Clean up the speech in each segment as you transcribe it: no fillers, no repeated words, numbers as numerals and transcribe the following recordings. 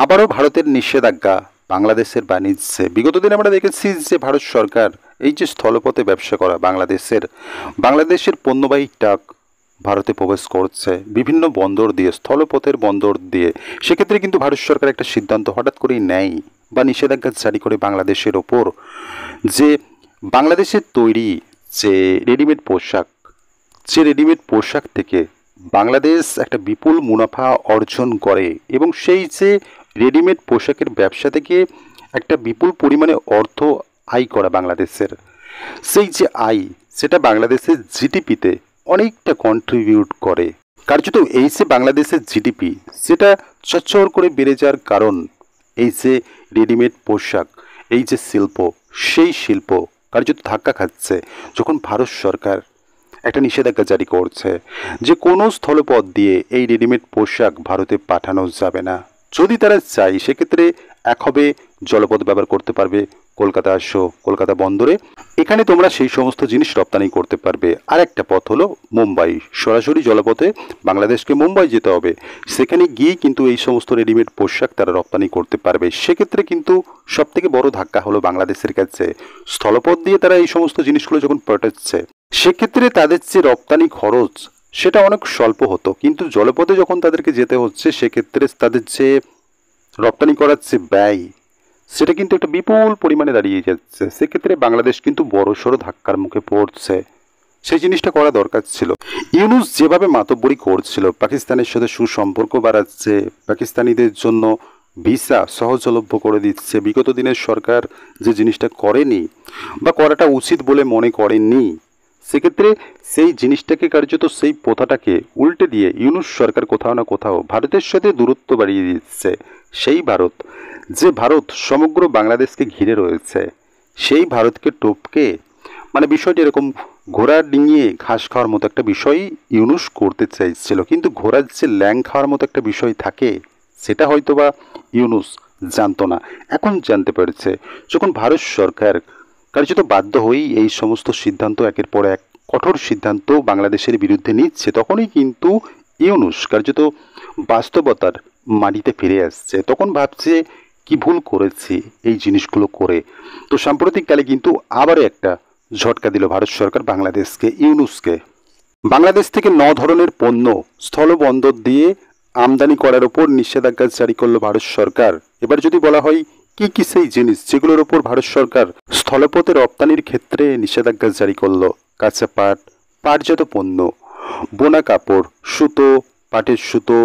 আবারও ভারতের নিষেধাজ্ঞা বাংলাদেশের বাণিজ্যে। বিগত দিনে আমরা দেখেছি যে ভারত সরকার এই যে স্থলপথে ব্যবসা করা বাংলাদেশের পণ্যবাহী ট্রাক ভারতে প্রবেশ করছে বিভিন্ন বন্দর দিয়ে, স্থলপথের বন্দর দিয়ে। সেক্ষেত্রে কিন্তু ভারত সরকার একটা সিদ্ধান্ত হঠাৎ করেই নেয় বা নিষেধাজ্ঞা জারি করে বাংলাদেশের ওপর, যে বাংলাদেশের তৈরি যে রেডিমেড পোশাক থেকে বাংলাদেশ একটা বিপুল মুনাফা অর্জন করে এবং সেই যে রেডিমেড পোশাকের ব্যবসা থেকে একটা বিপুল পরিমাণে অর্থ আয় করা বাংলাদেশের, সেই যে আয় সেটা বাংলাদেশের জিডিপিতে অনেকটা কন্ট্রিবিউট করে। কার্যত এই যে বাংলাদেশের জিডিপি সেটা চচ্চর করে বেড়ে যাওয়ার কারণ এই যে রেডিমেড পোশাক, এই যে শিল্প, সেই শিল্প কার্যত ধাক্কা খাচ্ছে যখন ভারত সরকার একটা নিষেধাজ্ঞা জারি করছে যে কোনো স্থলপথ দিয়ে এই রেডিমেড পোশাক ভারতে পাঠানো যাবে না। যদি তারা চায় সেক্ষেত্রে এক হবে জলপথ ব্যবহার করতে পারবে, কলকাতা আসো, কলকাতা বন্দরে, এখানে তোমরা সেই সমস্ত জিনিস রপ্তানি করতে পারবে। আর একটা পথ হলো মুম্বাই, সরাসরি জলপথে বাংলাদেশকে মুম্বাই যেতে হবে, সেখানে গিয়ে কিন্তু এই সমস্ত রেডিমেড পোশাক তারা রপ্তানি করতে পারবে। সেক্ষেত্রে কিন্তু সবথেকে বড় ধাক্কা হলো বাংলাদেশের কাছে, স্থলপথ দিয়ে তারা এই সমস্ত জিনিসগুলো যখন পাঠাচ্ছে সেক্ষেত্রে তাদের যে রপ্তানি খরচ সেটা অনেক স্বল্প হতো, কিন্তু জলপথে যখন তাদেরকে যেতে হচ্ছে সেক্ষেত্রে তাদের যে রপ্তানি করার যে ব্যয় সেটা কিন্তু একটা বিপুল পরিমাণে দাঁড়িয়ে যাচ্ছে। সেক্ষেত্রে বাংলাদেশ কিন্তু বড়সড় ধাক্কার মুখে পড়ছে। সেই জিনিসটা করা দরকার ছিল। ইউনূস যেভাবে মাতব্বরি করছিল, পাকিস্তানের সাথে সুসম্পর্ক বাড়াচ্ছে, পাকিস্তানিদের জন্য ভিসা সহজলভ্য করে দিচ্ছে, বিগত দিনের সরকার যে জিনিসটা করেনি বা করাটা উচিত বলে মনে করেননি, সেক্ষেত্রে সেই জিনিসটাকে কার্যত সেই প্রথাটাকে উল্টে দিয়ে ইউনূস সরকার কোথাও না কোথাও ভারতের সাথে দূরত্ব বাড়িয়ে দিচ্ছে। সেই ভারত, যে ভারত সমগ্র বাংলাদেশকে ঘিরে রয়েছে, সেই ভারতকে টপকে বিষয়টি এরকম ঘোড়া ডিঙিয়ে ঘাস খাওয়ার মতো একটা বিষয় ইউনূস করতে চাইছিল। কিন্তু ঘোড়ার যে ল্যাং খাওয়ার মতো একটা বিষয় থাকে সেটা হয়তো বা ইউনূস জানতো না, এখন জানতে পেরেছে। যখন ভারত সরকার কার্যত বাধ্য হয়েই এই সমস্ত সিদ্ধান্ত একের পর এক কঠোর সিদ্ধান্ত বাংলাদেশের বিরুদ্ধে নিচ্ছে, তখনই কিন্তু ইউনূস কার্যত বাস্তবতার মাটিতে ফিরে আসছে। তখন ভাবছে কি ভুল করেছি এই জিনিসগুলো করে। তো সাম্প্রতিককালে কিন্তু আবারও একটা ঝটকা দিল ভারত সরকার বাংলাদেশকে, ইউনূসকে। বাংলাদেশ থেকে 9 ধরনের পণ্য স্থলবন্দর দিয়ে আমদানি করার ওপর নিষেধাজ্ঞা জারি করলো ভারত সরকার। এবার যদি বলা হয় কি কি সেই জিনিস যেগুলোর ওপর ভারত সরকার স্থলপথে রপ্তানির ক্ষেত্রে নিষেধাজ্ঞা জারি করলো: কাঁচা পাট, পাটজাত পণ্য, বোনা কাপড়, সুতো, পাটের সুতো,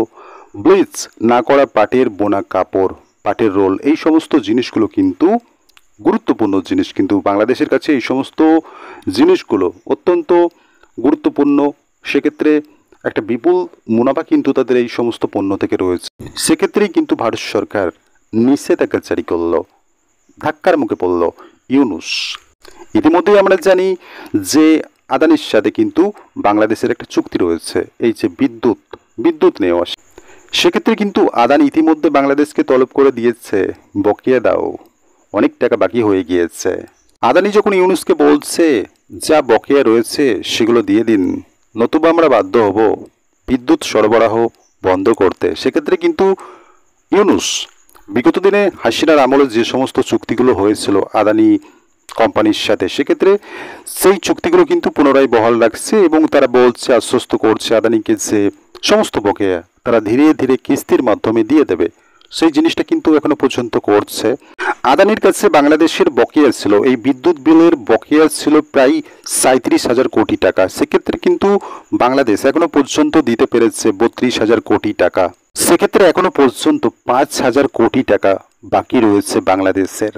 ব্লিচ না করা পাটের বোনা কাপড়, পাটের রোল, এই সমস্ত জিনিসগুলো কিন্তু গুরুত্বপূর্ণ জিনিস। কিন্তু বাংলাদেশের কাছে এই সমস্ত জিনিসগুলো অত্যন্ত গুরুত্বপূর্ণ। সেক্ষেত্রে একটা বিপুল মুনাফা কিন্তু তাদের এই সমস্ত পণ্য থেকে রয়েছে। সেক্ষেত্রেই কিন্তু ভারত সরকার নিষেধাজ্ঞা জারি করলো, ধাক্কার মুখে পড়ল ইউনূস। ইতিমধ্যেই আমরা জানি যে আদানির সাথে কিন্তু বাংলাদেশের একটা চুক্তি রয়েছে, এই যে বিদ্যুৎ নেওয়া। সেক্ষেত্রে কিন্তু আদানি ইতিমধ্যে বাংলাদেশকে তলব করে দিয়েছে, বকেয়া দাও, অনেক টাকা বাকি হয়ে গিয়েছে। আদানি যখন ইউনূসকে বলছে যা বকেয়া রয়েছে সেগুলো দিয়ে দিন, নতুবা আমরা বাধ্য হব বিদ্যুৎ সরবরাহ বন্ধ করতে। সেক্ষেত্রে কিন্তু ইউনূস বিগত দিনে হাসিনার আমলে যে সমস্ত চুক্তিগুলো হয়েছিল আদানি কোম্পানির সাথে, সেক্ষেত্রে সেই চুক্তিগুলো কিন্তু পুনরায় বহাল রাখছে এবং তারা বলছে, আশ্বস্ত করছে আদানিকে যে সমস্ত বকেয়া তারা ধীরে ধীরে কিস্তির মাধ্যমে দিয়ে দেবে। সেই জিনিসটা কিন্তু এখনো পর্যন্ত করছে। আদানির কাছে বাংলাদেশের বকেয়া ছিল, এই বিদ্যুৎ বিলের বকেয়া ছিল প্রায় 37,000 কোটি টাকা। সেক্ষেত্রে কিন্তু বাংলাদেশ এখনো পর্যন্ত দিতে পেরেছে 32,000 কোটি টাকা। সেক্ষেত্রে এখনো পর্যন্ত 5,000 কোটি টাকা বাকি রয়েছে বাংলাদেশের।